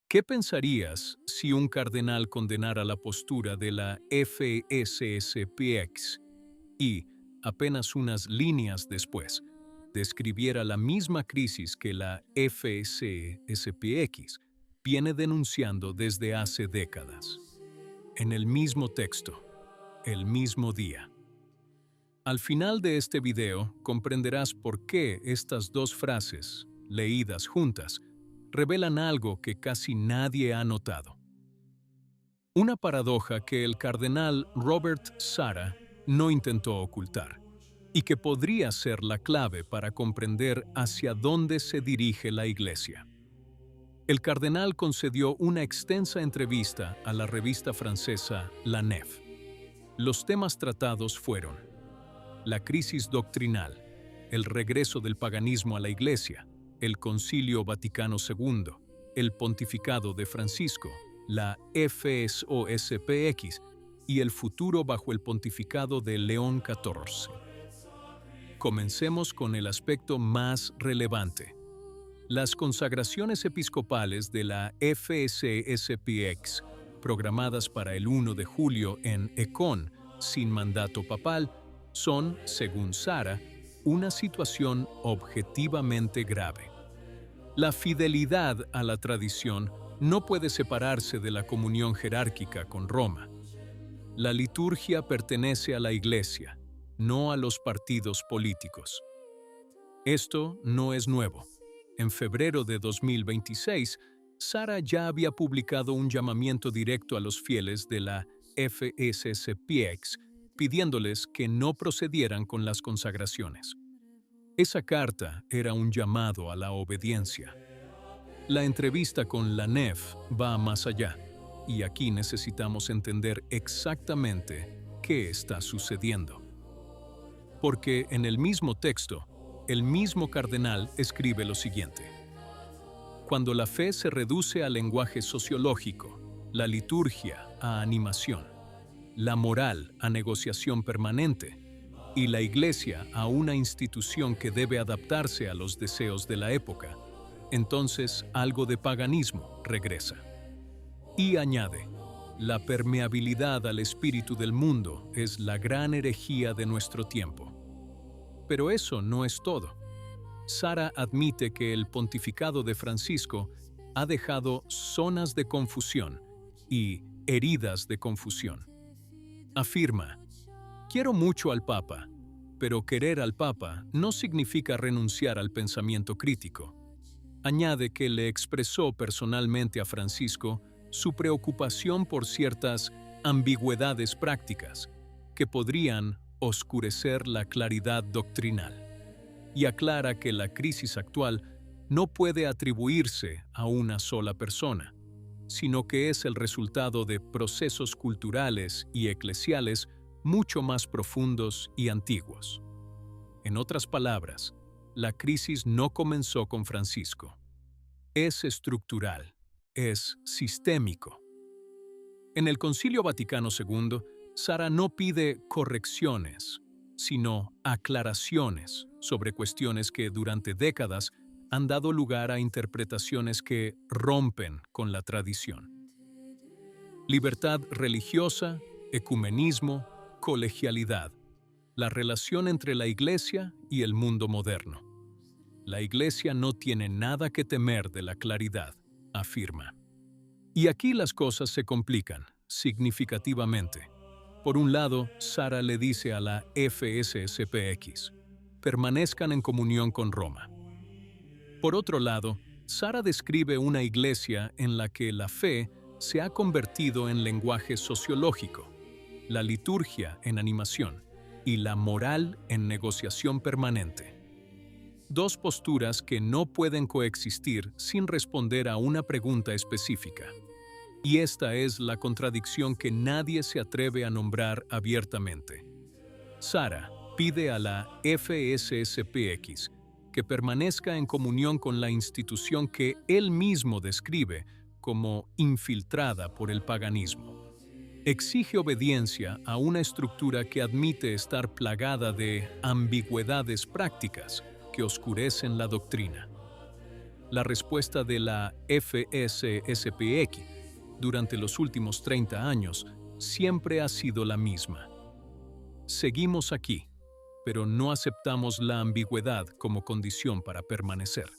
¿Qué pensarías si un cardenal condenara la postura de la FSSPX y, apenas unas líneas después, describiera la misma crisis que la FSSPX viene denunciando desde hace décadas? En el mismo texto, el mismo día. Al final de este video comprenderás por qué estas dos frases, leídas juntas, revelan algo que casi nadie ha notado. Una paradoja que el cardenal Robert Sarah no intentó ocultar y que podría ser la clave para comprender hacia dónde se dirige la Iglesia. El cardenal concedió una extensa entrevista a la revista francesa La Nef. Los temas tratados fueron la crisis doctrinal, el regreso del paganismo a la Iglesia, el Concilio Vaticano II, el pontificado de Francisco, la FSOSPX y el futuro bajo el pontificado de León XIV. Comencemos con el aspecto más relevante. Las consagraciones episcopales de la FSSPX, programadas para el 1 de julio en Ecón, sin mandato papal, son, según Sarah, una situación objetivamente grave. La fidelidad a la tradición no puede separarse de la comunión jerárquica con Roma. La liturgia pertenece a la Iglesia, no a los partidos políticos. Esto no es nuevo. En febrero de 2026, Sarah ya había publicado un llamamiento directo a los fieles de la FSSPX, pidiéndoles que no procedieran con las consagraciones. Esa carta era un llamado a la obediencia. La entrevista con la Nef va más allá, y aquí necesitamos entender exactamente qué está sucediendo. Porque en el mismo texto, el mismo cardenal escribe lo siguiente: cuando la fe se reduce al lenguaje sociológico, la liturgia a animación, la moral a negociación permanente y la Iglesia a una institución que debe adaptarse a los deseos de la época, entonces algo de paganismo regresa. Y añade, la permeabilidad al espíritu del mundo es la gran herejía de nuestro tiempo. Pero eso no es todo. Sarah admite que el pontificado de Francisco ha dejado zonas de confusión y heridas de confusión. Afirma, quiero mucho al Papa, pero querer al Papa no significa renunciar al pensamiento crítico. Añade que le expresó personalmente a Francisco su preocupación por ciertas ambigüedades prácticas que podrían oscurecer la claridad doctrinal, y aclara que la crisis actual no puede atribuirse a una sola persona, sino que es el resultado de procesos culturales y eclesiales mucho más profundos y antiguos. En otras palabras, la crisis no comenzó con Francisco. Es estructural, es sistémico. En el Concilio Vaticano II, Sarah no pide correcciones, sino aclaraciones sobre cuestiones que durante décadas han dado lugar a interpretaciones que rompen con la tradición. Libertad religiosa, ecumenismo, colegialidad, la relación entre la Iglesia y el mundo moderno. La Iglesia no tiene nada que temer de la claridad, afirma. Y aquí las cosas se complican, significativamente. Por un lado, Sarah le dice a la FSSPX, permanezcan en comunión con Roma. Por otro lado, Sarah describe una iglesia en la que la fe se ha convertido en lenguaje sociológico, la liturgia en animación y la moral en negociación permanente. Dos posturas que no pueden coexistir sin responder a una pregunta específica. Y esta es la contradicción que nadie se atreve a nombrar abiertamente. Sarah pide a la FSSPX que permanezca en comunión con la institución que él mismo describe como infiltrada por el paganismo. Exige obediencia a una estructura que admite estar plagada de ambigüedades prácticas que oscurecen la doctrina. La respuesta de la FSSPX durante los últimos 30 años siempre ha sido la misma. Seguimos aquí, pero no aceptamos la ambigüedad como condición para permanecer.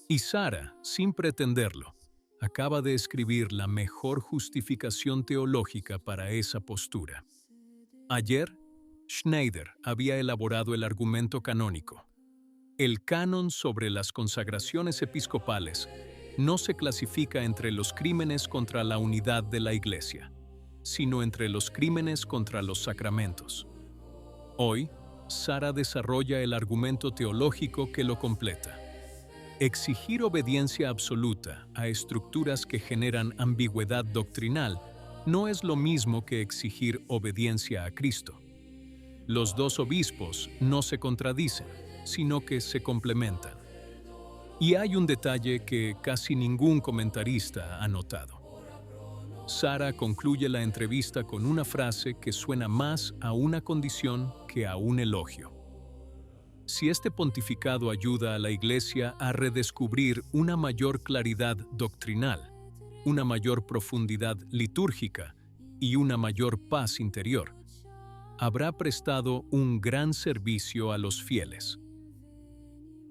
Y Sara, sin pretenderlo, acaba de escribir la mejor justificación teológica para esa postura. Ayer, Schneider había elaborado el argumento canónico. El canon sobre las consagraciones episcopales no se clasifica entre los crímenes contra la unidad de la Iglesia, sino entre los crímenes contra los sacramentos. Hoy, Sara desarrolla el argumento teológico que lo completa. Exigir obediencia absoluta a estructuras que generan ambigüedad doctrinal no es lo mismo que exigir obediencia a Cristo. Los dos obispos no se contradicen, sino que se complementan. Y hay un detalle que casi ningún comentarista ha notado. Sara concluye la entrevista con una frase que suena más a una condición que a un elogio. Si este pontificado ayuda a la Iglesia a redescubrir una mayor claridad doctrinal, una mayor profundidad litúrgica y una mayor paz interior, habrá prestado un gran servicio a los fieles.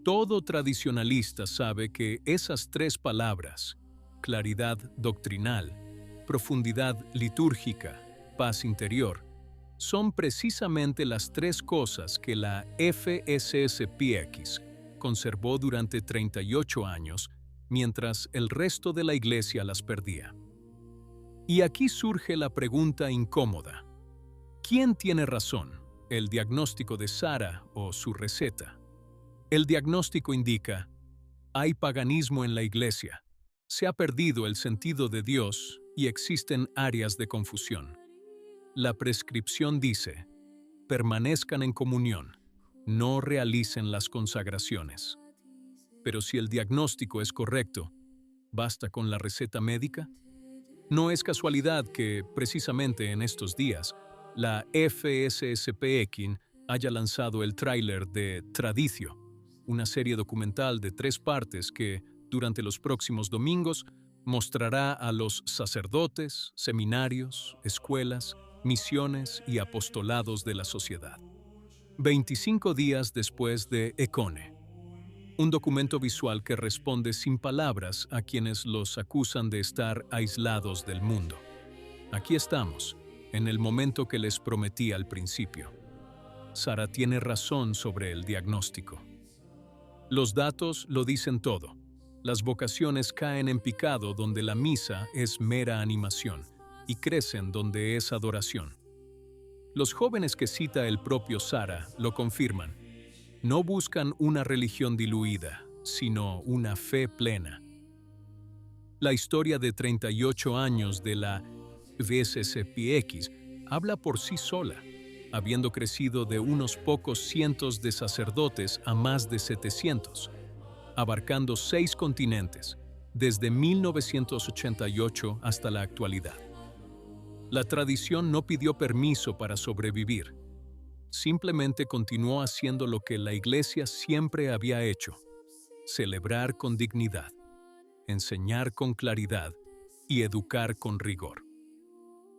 Todo tradicionalista sabe que esas tres palabras, claridad doctrinal, profundidad litúrgica, paz interior, son precisamente las tres cosas que la FSSPX conservó durante 38 años, mientras el resto de la Iglesia las perdía. Y aquí surge la pregunta incómoda. ¿Quién tiene razón, el diagnóstico de Sara o su receta? El diagnóstico indica: hay paganismo en la Iglesia, se ha perdido el sentido de Dios y existen áreas de confusión. La prescripción dice: permanezcan en comunión, no realicen las consagraciones. Pero si el diagnóstico es correcto, ¿basta con la receta médica? No es casualidad que, precisamente en estos días, la FSSPX haya lanzado el tráiler de Traditio, una serie documental de 3 partes que, durante los próximos domingos, mostrará a los sacerdotes, seminarios, escuelas, misiones y apostolados de la sociedad. 25 días después de Econe. Un documento visual que responde sin palabras a quienes los acusan de estar aislados del mundo. Aquí estamos, en el momento que les prometí al principio. Sara tiene razón sobre el diagnóstico. Los datos lo dicen todo. Las vocaciones caen en picado donde la misa es mera animación y crecen donde es adoración. Los jóvenes que cita el propio Sara lo confirman. No buscan una religión diluida, sino una fe plena. La historia de 38 años de la FSSPX habla por sí sola, habiendo crecido de unos pocos cientos de sacerdotes a más de 700, abarcando 6 continentes, desde 1988 hasta la actualidad. La tradición no pidió permiso para sobrevivir. Simplemente continuó haciendo lo que la Iglesia siempre había hecho: celebrar con dignidad, enseñar con claridad y educar con rigor.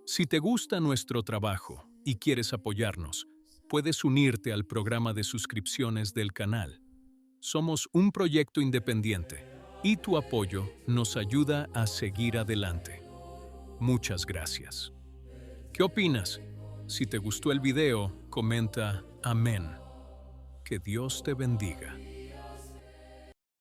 Si te gusta nuestro trabajo y quieres apoyarnos, puedes unirte al programa de suscripciones del canal. Somos un proyecto independiente y tu apoyo nos ayuda a seguir adelante. Muchas gracias. ¿Qué opinas? Si te gustó el video, comenta amén. Que Dios te bendiga.